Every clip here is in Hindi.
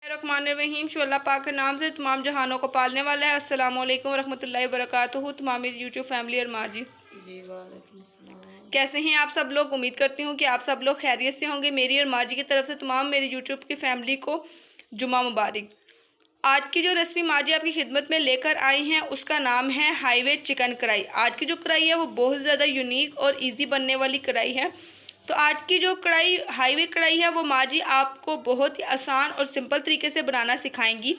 रहमान शो अल्लाह पाक के नाम से तमाम जहानों को पालने वाला है। अस्सलाम वालेकुम रहमतुल्लाहि व बरकातुहू। तमाम मेरी यूट्यूब फैमिली और माँ जी वालेकुम सलाम। कैसे हैं आप सब लोग। उम्मीद करती हूँ कि आप सब लोग खैरियत से होंगे। मेरी और माँ जी की तरफ से तमाम मेरी यूट्यूब की फैमिली को जुम्मा मुबारक। आज की जो रेसिपी माँ जी आपकी खिदमत में लेकर आई हैं उसका नाम है हाईवे चिकन कढ़ाई। आज की जो कढ़ाई है वो बहुत ज़्यादा यूनिक और ईजी बनने वाली कढ़ाई है। तो आज की जो कढ़ाई हाईवे कढ़ाई है वो माँ जी आपको बहुत ही आसान और सिंपल तरीके से बनाना सिखाएंगी।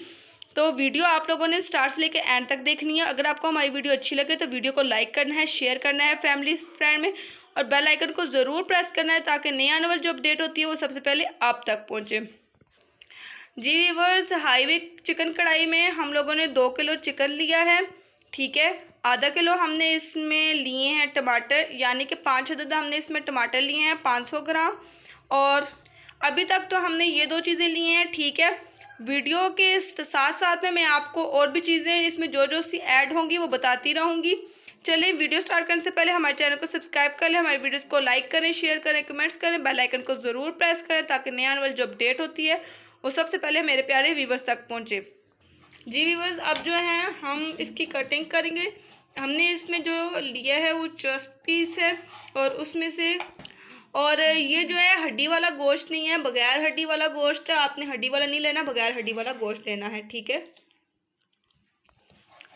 तो वीडियो आप लोगों ने स्टार्ट से लेकर एंड तक देखनी है। अगर आपको हमारी वीडियो अच्छी लगे तो वीडियो को लाइक करना है, शेयर करना है फैमिली फ्रेंड में, और बेल आइकन को ज़रूर प्रेस करना है ताकि नई आने वाली जो अपडेट होती है वो सबसे पहले आप तक पहुँचे। जी व्यूअर्स, हाईवे चिकन कढ़ाई में हम लोगों ने 2 किलो चिकन लिया है, ठीक है। आधा किलो हमने इसमें लिए हैं टमाटर, यानी कि 5 अदद हमने इसमें टमाटर लिए हैं 500 ग्राम। और अभी तक तो हमने ये 2 चीज़ें ली हैं, ठीक है। वीडियो के साथ साथ में मैं आपको और भी चीज़ें इसमें जो जो सी ऐड होंगी वो बताती रहूँगी। चलिए वीडियो स्टार्ट करने से पहले हमारे चैनल को सब्सक्राइब कर लें, हमारी वीडियोस को लाइक करें, शेयर करें, कमेंट्स करें, बेल आइकन को ज़रूर प्रेस करें ताकि नई आने वाली जो अपडेट होती है वो सबसे पहले मेरे प्यारे व्यूवर्स तक पहुँचे। जी व्यूवर्स, अब जो है हम इसकी कटिंग करेंगे। हमने इसमें जो लिया है वो चेस्ट पीस है और उसमें से, और ये जो है हड्डी वाला गोश्त नहीं है, बगैर हड्डी वाला गोश्त है। आपने हड्डी वाला नहीं लेना, बगैर हड्डी वाला गोश्त लेना है, ठीक है।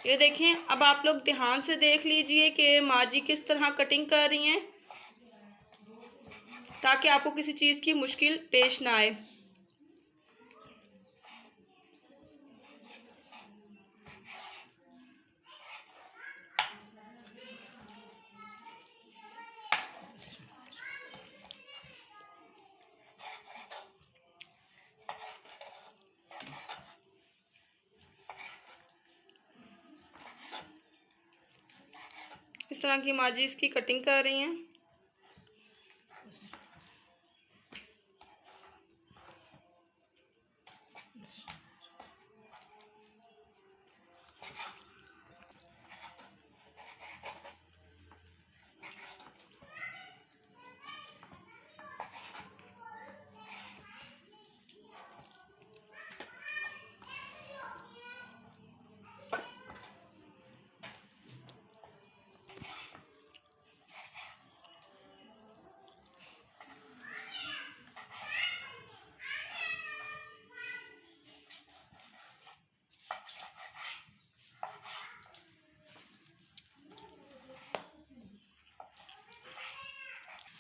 ये देखें, अब आप लोग ध्यान से देख लीजिए कि माँ जी किस तरह कटिंग कर रही हैं ताकि आपको किसी चीज़ की मुश्किल पेश ना आए। इस तरह की माँ जी इसकी कटिंग कर रही हैं।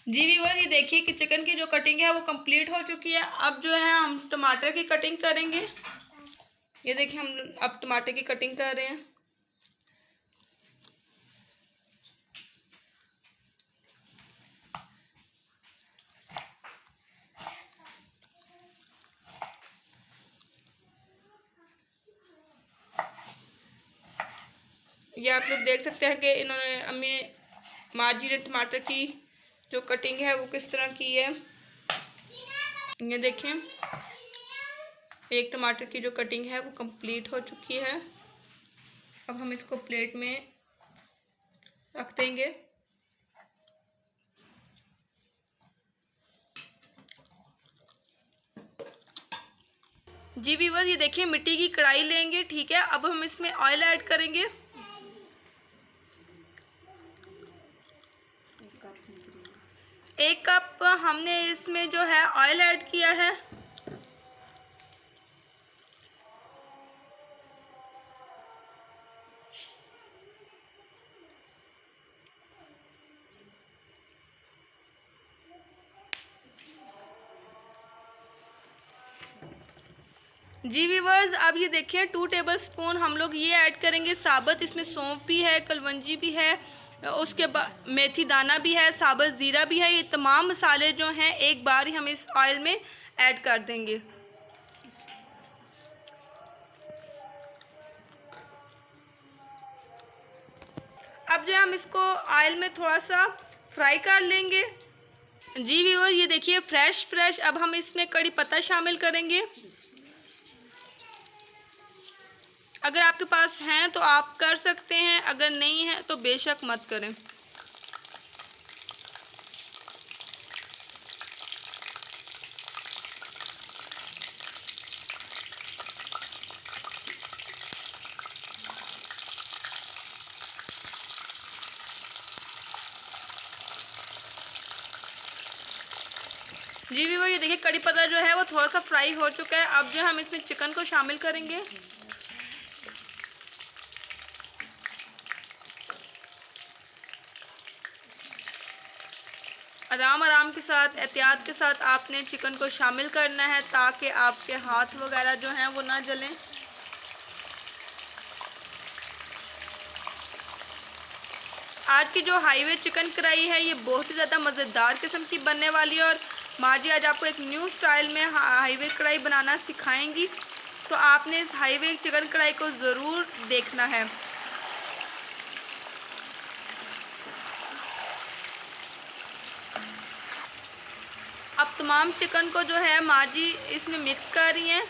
जी व्यूअर, ये देखिए कि चिकन की जो कटिंग है वो कंप्लीट हो चुकी है। अब जो है हम टमाटर की कटिंग करेंगे। ये देखिए हम अब टमाटर की कटिंग कर रहे हैं। ये आप लोग देख सकते हैं कि इन्होंने अम्मी माँ जी ने टमाटर की जो कटिंग है वो किस तरह की है। ये देखें, एक टमाटर की जो कटिंग है वो कंप्लीट हो चुकी है। अब हम इसको प्लेट में रख देंगे। जी व्यूअर्स, ये देखिए मिट्टी की कढ़ाई लेंगे, ठीक है। अब हम इसमें ऑयल ऐड करेंगे। एक कप हमने इसमें जो है ऑयल ऐड किया है। जी व्यूअर्स, अब ये देखिए 2 टेबलस्पून हम लोग ये ऐड करेंगे साबुत। इसमें सौंफ भी है, कलवंजी भी है, उसके बाद मेथी दाना भी है, साबुत ज़ीरा भी है। ये तमाम मसाले जो हैं एक बार ही हम इस ऑयल में ऐड कर देंगे। अब जो हम इसको ऑयल में थोड़ा सा फ्राई कर लेंगे। जी व्यूअर्स, ये देखिए फ्रेश अब हम इसमें कड़ी पत्ता शामिल करेंगे। अगर आपके पास हैं तो आप कर सकते हैं, अगर नहीं है तो बेशक मत करें। देखिए कड़ी पत्ता जो है वो थोड़ा सा फ्राई हो चुका है। अब जो हम इसमें चिकन को शामिल करेंगे। आराम आराम के साथ, एहतियात के साथ आपने चिकन को शामिल करना है ताकि आपके हाथ वगैरह जो हैं वो ना जलें। आज की जो हाईवे चिकन कढ़ाई है ये बहुत ही ज़्यादा मज़ेदार किस्म की बनने वाली है और माँ जी आज आपको एक न्यू स्टाइल में हाईवे कढ़ाई बनाना सिखाएंगी, तो आपने इस हाईवे चिकन कढ़ाई को ज़रूर देखना है। अब तमाम चिकन को जो है माँ जी इसमें मिक्स कर रही हैं।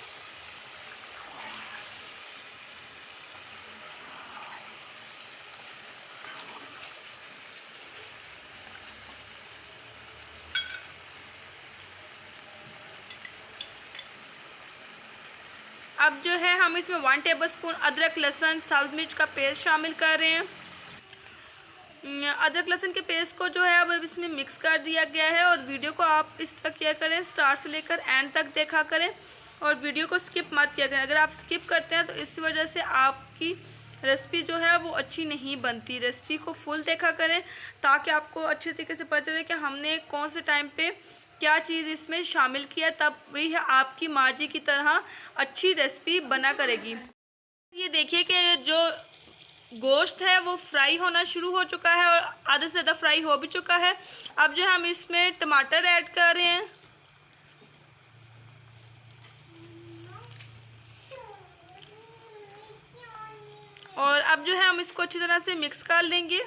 अब जो है हम इसमें 1 टेबलस्पून अदरक लहसुन सब्ज़ मिर्च का पेस्ट शामिल कर रहे हैं। अदरक लहसुन के पेस्ट को जो है अब इसमें मिक्स कर दिया गया है और वीडियो को आप इस तरह किया करें, स्टार्ट से लेकर एंड तक देखा करें और वीडियो को स्किप मत किया करें। अगर आप स्किप करते हैं तो इस वजह से आपकी रेसिपी जो है वो अच्छी नहीं बनती। रेसिपी को फुल देखा करें ताकि आपको अच्छे तरीके से पता चले कि हमने कौन से टाइम पे क्या चीज़ इसमें शामिल किया, तब वही आपकी माँ जी की तरह अच्छी रेसिपी बना करेगी। ये देखिए कि जो गोश्त है वो फ्राई होना शुरू हो चुका है और आधे से ज़्यादा फ्राई हो भी चुका है। अब जो हम इसमें टमाटर ऐड कर रहे हैं और अब जो है हम इसको अच्छी तरह से मिक्स कर लेंगे।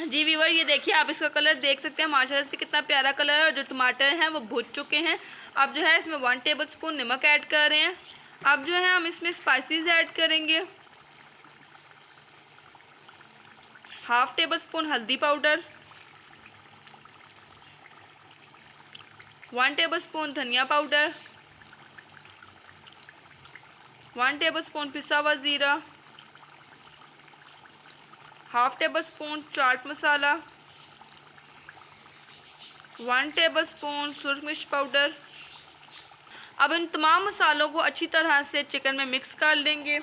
जी व्यूअर, ये देखिए आप इसका कलर देख सकते हैं, माशाल्लाह से कितना प्यारा कलर है और जो टमाटर हैं वो भुन चुके हैं। अब जो है इसमें 1 टेबलस्पून नमक ऐड कर रहे हैं। अब जो है हम इसमें स्पाइसेस ऐड करेंगे। 1/2 टेबलस्पून हल्दी पाउडर, 1 टेबलस्पून धनिया पाउडर, 1 टेबलस्पून पिसा हुआ ज़ीरा, 1/2 टेबलस्पून चाट मसाला, 1 टेबलस्पून सुरख मिर्च पाउडर। अब इन तमाम मसालों को अच्छी तरह से चिकन में मिक्स कर लेंगे।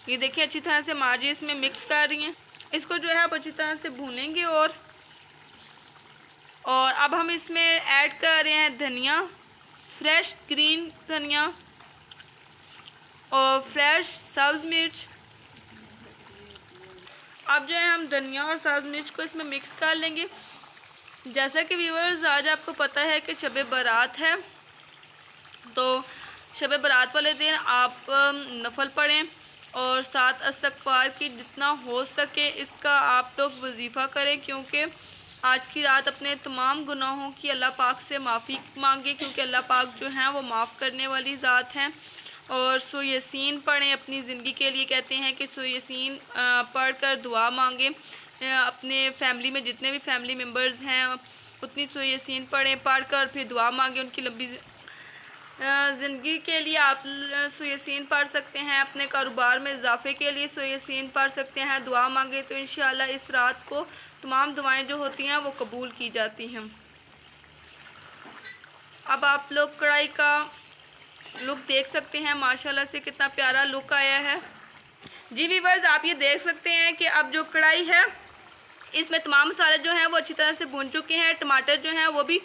ये देखिए अच्छी तरह से माँ जी इसमें मिक्स कर रही हैं। इसको जो है आप अच्छी तरह से भूनेंगे और अब हम इसमें ऐड कर रहे हैं धनिया, फ्रेश ग्रीन धनिया और फ्रेश सब्ज़ मिर्च। अब जो है हम धनिया और सब्ज़ मिर्च को इसमें मिक्स कर लेंगे। जैसा कि व्यूअर्स आज आपको पता है कि शब बारात है, तो शब बारात वाले दिन आप नफल पढ़ें और 7 इस्तग़फ़ार की जितना हो सके इसका आप लोग वजीफ़ा करें, क्योंकि आज की रात अपने तमाम गुनाहों की अल्लाह पाक से माफ़ी मांगे, क्योंकि अल्लाह पाक जो हैं वो माफ़ करने वाली ज़ात हैं। और सूरह यासीन पढ़ें अपनी ज़िंदगी के लिए, कहते हैं कि सूरह यासीन पढ़ कर दुआ मांगें। अपने फैमिली में जितने भी फैमिली मेम्बर्स हैं उतनी सूरह यासीन पढ़ कर फिर दुआ मांगें उनकी लंबी ज़िंदगी के लिए। आप सूरह यासीन पढ़ सकते हैं, अपने कारोबार में इजाफे के लिए सूरह यासीन पढ़ सकते हैं, दुआ मांगे तो इंशाअल्लाह इस रात को तमाम दुआएं जो होती हैं वो कबूल की जाती हैं। अब आप लोग कढ़ाई का लुक देख सकते हैं, माशाल्लाह से कितना प्यारा लुक आया है। जी व्यूअर्स, आप ये देख सकते हैं कि अब जो कढ़ाई है इसमें तमाम मसाले जो हैं वो अच्छी तरह से भून चुके हैं, टमाटर जो हैं वो भी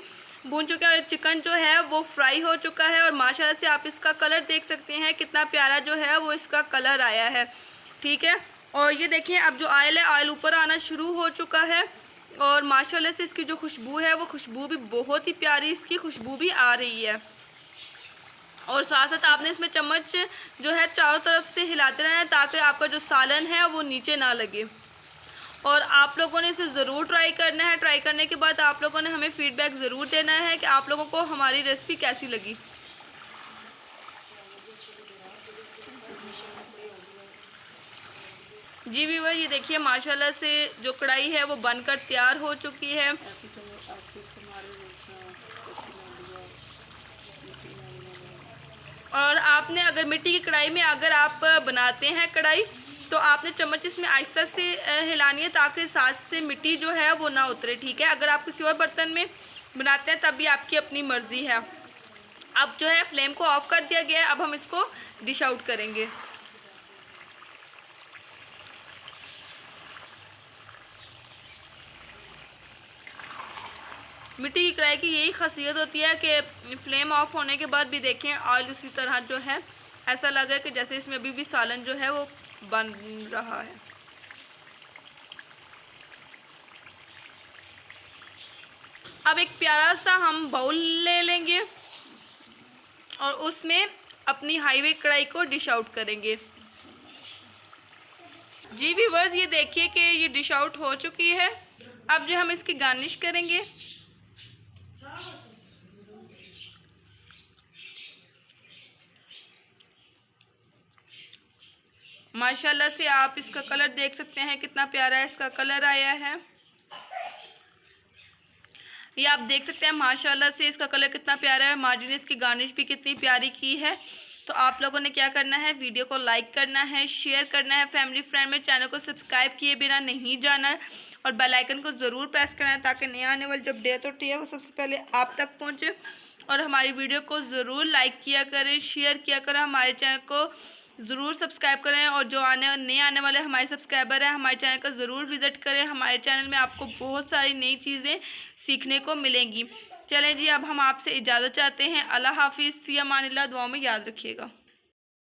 भून चुके हैं और चिकन जो है वो फ्राई हो चुका है और माशाल्लाह से आप इसका कलर देख सकते हैं कितना प्यारा जो है वो इसका कलर आया है। ठीक है, और ये देखें अब जो ऑयल है, ऑयल ऊपर आना शुरू हो चुका है और माशाल्लाह से इसकी जो खुशबू है वो खुशबू भी बहुत ही प्यारी इसकी खुशबू भी आ रही है। और साथ साथ आपने इसमें चम्मच जो है चारों तरफ से हिलाते रहना है ताकि आपका जो सालन है वो नीचे ना लगे। और आप लोगों ने इसे ज़रूर ट्राई करना है। ट्राई करने के बाद आप लोगों ने हमें फ़ीडबैक ज़रूर देना है कि आप लोगों को हमारी रेसिपी कैसी लगी। जी व्यूअर, ये देखिए माशाल्लाह से जो कढ़ाई है वो बनकर तैयार हो चुकी है। और आपने अगर मिट्टी की कढ़ाई में अगर आप बनाते हैं कढ़ाई, तो आपने चम्मच इसमें आहिस्ता से हिलानी है ताकि साथ से मिट्टी जो है वो ना उतरे, ठीक है। अगर आप किसी और बर्तन में बनाते हैं तब भी आपकी अपनी मर्ज़ी है। अब जो है फ्लेम को ऑफ कर दिया गया है। अब हम इसको डिश आउट करेंगे। मिट्टी की कढ़ाई की यही खासियत होती है कि फ्लेम ऑफ होने के बाद भी देखें ऑयल उसी तरह जो है ऐसा लगे कि जैसे इसमें अभी भी सालन जो है वो बन रहा है। अब एक प्यारा सा हम बाउल ले लेंगे और उसमें अपनी हाईवे कढ़ाई को डिश आउट करेंगे। जी व्यूअर्स, ये देखिए कि ये डिश आउट हो चुकी है। अब जो हम इसकी गार्निश करेंगे। माशाल्लाह से आप इसका कलर देख सकते हैं कितना प्यारा है इसका कलर आया है। ये आप देख सकते हैं माशाल्लाह से इसका कलर कितना प्यारा है। मार्जी ने इसकी गार्निश भी कितनी प्यारी की है। तो आप लोगों ने क्या करना है, वीडियो को लाइक करना है, शेयर करना है, फैमिली फ्रेंड में चैनल को सब्सक्राइब किए बिना नहीं जाना है और बेल आइकन को ज़रूर प्रेस करना है ताकि नया आने वाली जो अपडेट होती है वो सबसे पहले आप तक पहुँचे। और हमारी वीडियो को ज़रूर लाइक किया करें, शेयर किया करें, हमारे चैनल को ज़रूर सब्सक्राइब करें। और जो नए आने वाले हमारे सब्सक्राइबर हैं, हमारे चैनल का ज़रूर विज़िट करें। हमारे चैनल में आपको बहुत सारी नई चीज़ें सीखने को मिलेंगी। चलें जी, अब हम आपसे इजाज़त चाहते हैं। अल्लाह हाफिज़, फ़ी अमानिल्लाह। दुआओं में याद रखिएगा।